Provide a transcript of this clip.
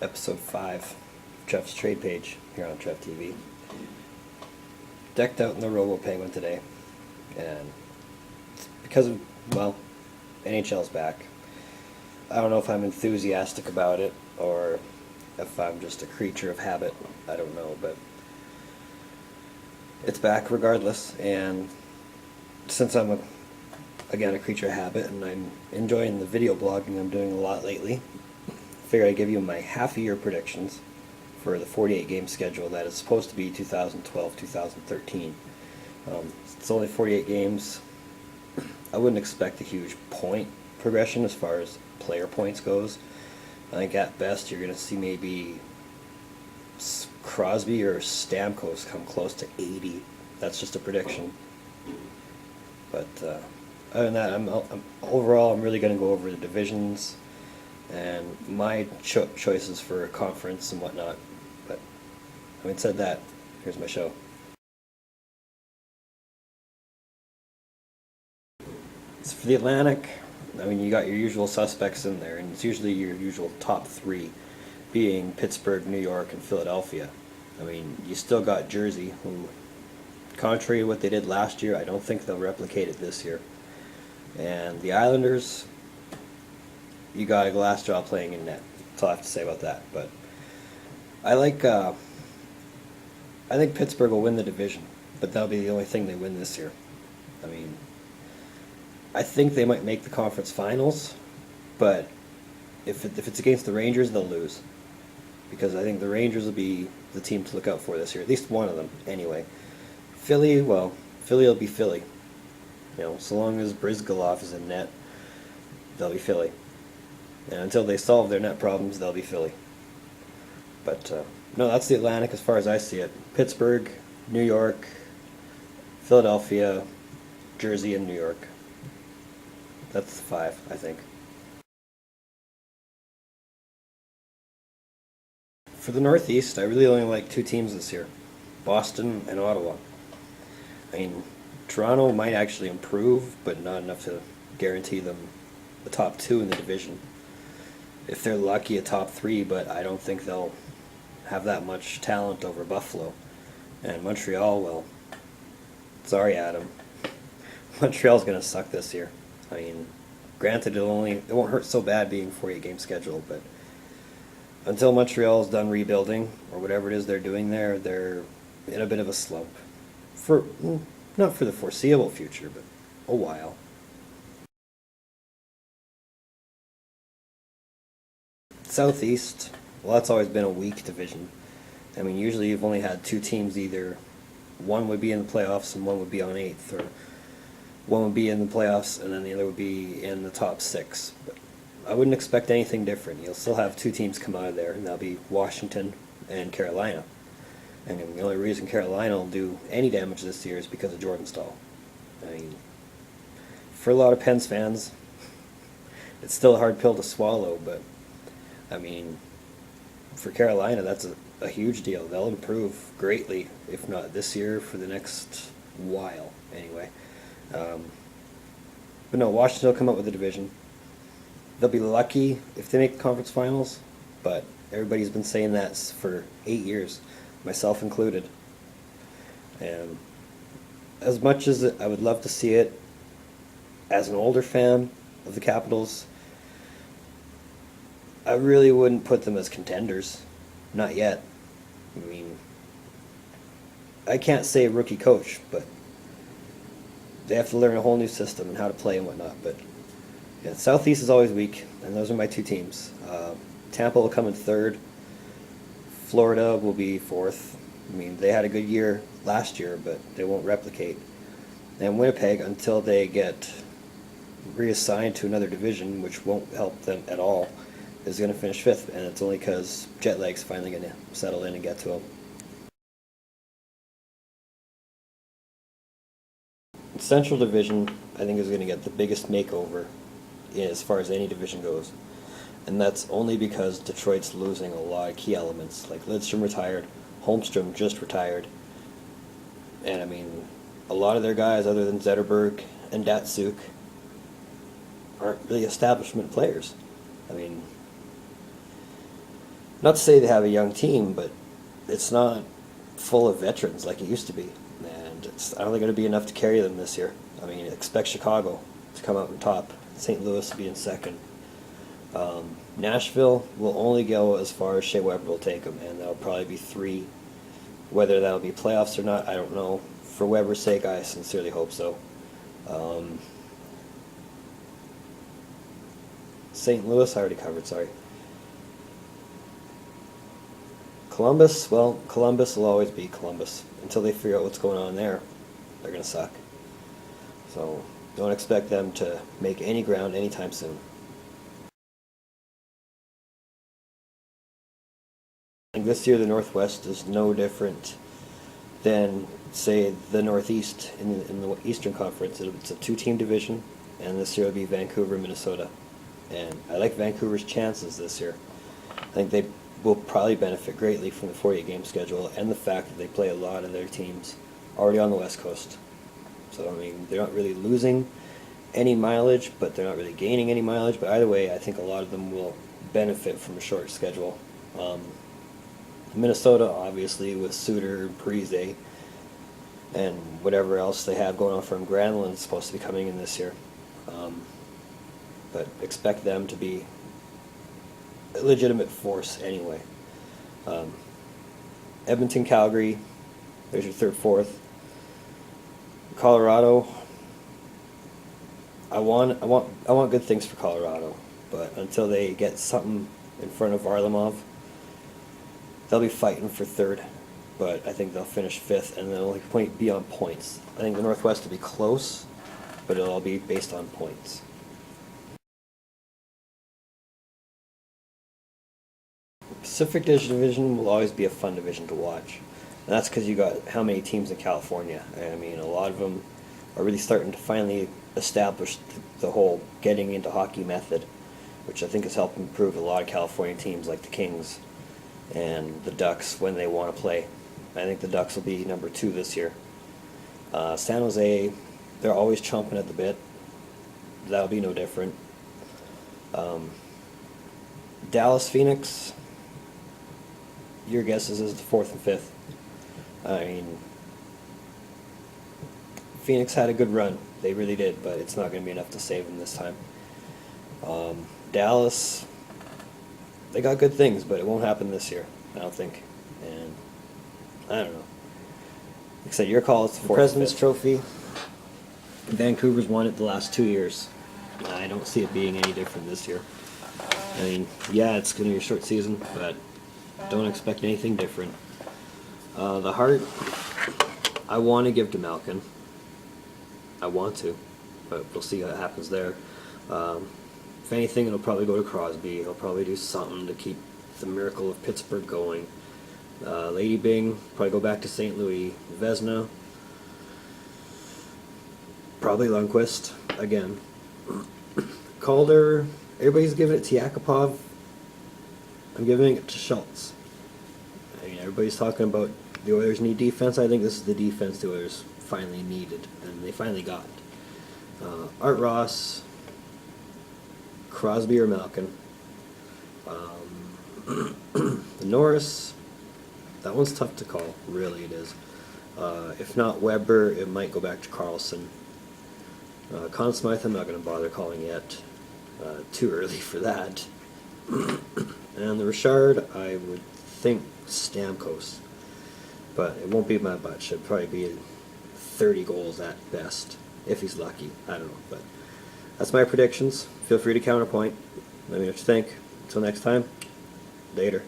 Episode 5, Trev's trade page here on Trev TV. Decked out in the Robo Penguin today, and because of, well, NHL's back. I don't know if I'm enthusiastic about it or if I'm just a creature of habit. I don't know, but it's back regardless, and since I'm again a creature of habit and I'm enjoying the video blogging I'm doing a lot lately, I figure I'd give you my half-year predictions for the 48-game schedule that is supposed to be 2012-2013. It's only 48 games. I wouldn't expect a huge point progression as far as player points goes. I think at best you're going to see maybe Crosby or Stamkos come close to 80. That's just a prediction. But other than that, overall I'm really going to go over the divisions and my choices for a conference and whatnot. But having said that, here's my show. So for the Atlantic, I mean, you got your usual suspects in there, and it's usually your usual top three, being Pittsburgh, New York, and Philadelphia. I mean, you still got Jersey, who, contrary to what they did last year, I don't think they'll replicate it this year. And the Islanders, you got a glass jaw playing in net. That's all I have to say about that. But I think Pittsburgh will win the division, but that'll be the only thing they win this year. I mean, I think they might make the conference finals, but if it's against the Rangers, they'll lose. Because I think the Rangers will be the team to look out for this year, at least one of them, anyway. Philly, well, Philly will be Philly. You know, so long as Brizgalov is in net, they'll be Philly. And until they solve their net problems, they'll be Philly. But, no, that's the Atlantic as far as I see it. Pittsburgh, New York, Philadelphia, Jersey, and New York. That's 5, I think. For the Northeast, I really only like 2 teams this year, Boston and Ottawa. I mean, Toronto might actually improve, but not enough to guarantee them the top 2 in the division. If they're lucky, a top 3, but I don't think they'll have that much talent over Buffalo. And Montreal, well, sorry, Adam. Montreal's going to suck this year. I mean, granted, it won't hurt so bad being 48-game schedule, but until Montreal's done rebuilding or whatever it is they're doing there, they're in a bit of a slump. Not for the foreseeable future, but a while. Southeast, well, that's always been a weak division. I mean, usually you've only had 2 teams, either one would be in the playoffs and one would be on 8th, or one would be in the playoffs and then the other would be in the top 6. But I wouldn't expect anything different. You'll still have 2 teams come out of there, and that'll be Washington and Carolina. And the only reason Carolina will do any damage this year is because of Jordan Staal. I mean, for a lot of Pens fans, it's still a hard pill to swallow, but I mean, for Carolina, that's a huge deal. They'll improve greatly, if not this year, for the next while, anyway. But no, Washington will come up with the division. They'll be lucky if they make the conference finals, but everybody's been saying that for 8 years, myself included. And as much as I would love to see it, as an older fan of the Capitals, I really wouldn't put them as contenders. Not yet. I mean, I can't say rookie coach, but they have to learn a whole new system and how to play and whatnot. But yeah, Southeast is always weak, and those are my 2 teams. Tampa will come in 3rd. Florida will be 4th. I mean, they had a good year last year, but they won't replicate. And Winnipeg, until they get reassigned to another division, which won't help them at all, is going to finish 5th, and it's only because jet lag's finally going to settle in and get to them. Central Division, I think, is going to get the biggest makeover as far as any division goes. And that's only because Detroit's losing a lot of key elements. Like Lidstrom retired, Holmstrom just retired. And I mean, a lot of their guys, other than Zetterberg and Datsuk, aren't really establishment players. I mean, Not to say they have a young team, but it's not full of veterans like it used to be, and I don't think it'll be enough to carry them this year. I mean, expect Chicago to come out on top, St. Louis to be in second. Nashville will only go as far as Shea Weber will take them, and that'll probably be 3. Whether that'll be playoffs or not, I don't know. For Weber's sake, I sincerely hope so. St. Louis, I already covered, sorry. Columbus, well, Columbus will always be Columbus. Until they figure out what's going on there, they're going to suck. So don't expect them to make any ground anytime soon. I think this year the Northwest is no different than, say, the Northeast in the Eastern Conference. It's a 2-team division, and this year will be Vancouver, Minnesota. And I like Vancouver's chances this year. I think they will probably benefit greatly from the 48-game schedule and the fact that they play a lot of their teams already on the West Coast. So, I mean, they're not really losing any mileage, but they're not really gaining any mileage. But either way, I think a lot of them will benefit from a short schedule. Minnesota, obviously, with Suter, Parise, and whatever else they have going on from Granlund is supposed to be coming in this year. But expect them to be a legitimate force anyway. Edmonton, Calgary, there's your 3rd, 4th. Colorado, I want good things for Colorado, but until they get something in front of Varlamov, they'll be fighting for 3rd, but I think they'll finish 5th, and they'll be on points. I think the Northwest will be close, but it'll all be based on points. Pacific Division will always be a fun division to watch. And that's because you got how many teams in California. I mean, a lot of them are really starting to finally establish the whole getting into hockey method, which I think has helped improve a lot of California teams like the Kings and the Ducks when they want to play. I think the Ducks will be number 2 this year. San Jose, they're always chomping at the bit. That'll be no different. Dallas, Phoenix, your guesses is the 4th and 5th. I mean, Phoenix had a good run. They really did, but it's not going to be enough to save them this time. Dallas, they got good things, but it won't happen this year, I don't think. And I don't know. Like I said, your call is the President's Trophy. Vancouver's won it the last 2 years. I don't see it being any different this year. I mean, yeah, it's going to be a short season, but don't expect anything different. The Hart, I want to give to Malkin. I want to, but we'll see what happens there. If anything, it'll probably go to Crosby. He'll probably do something to keep the miracle of Pittsburgh going. Lady Bing, probably go back to St. Louis. Vezina, probably Lundqvist again. Calder, everybody's giving it to Yakupov. I'm giving it to Schultz. I mean, everybody's talking about the Oilers need defense. I think this is the defense the Oilers finally needed, and they finally got. Art Ross, Crosby or Malkin. Norris, that one's tough to call. Really, it is. If not Weber, it might go back to Carlson. Conn Smythe, I'm not going to bother calling yet. Too early for that. And the Richard, I would think Stamkos. But it won't be my butt. Should probably be 30 goals at best, if he's lucky. I don't know. But that's my predictions. Feel free to counterpoint. Let me know what you think. Until next time, later.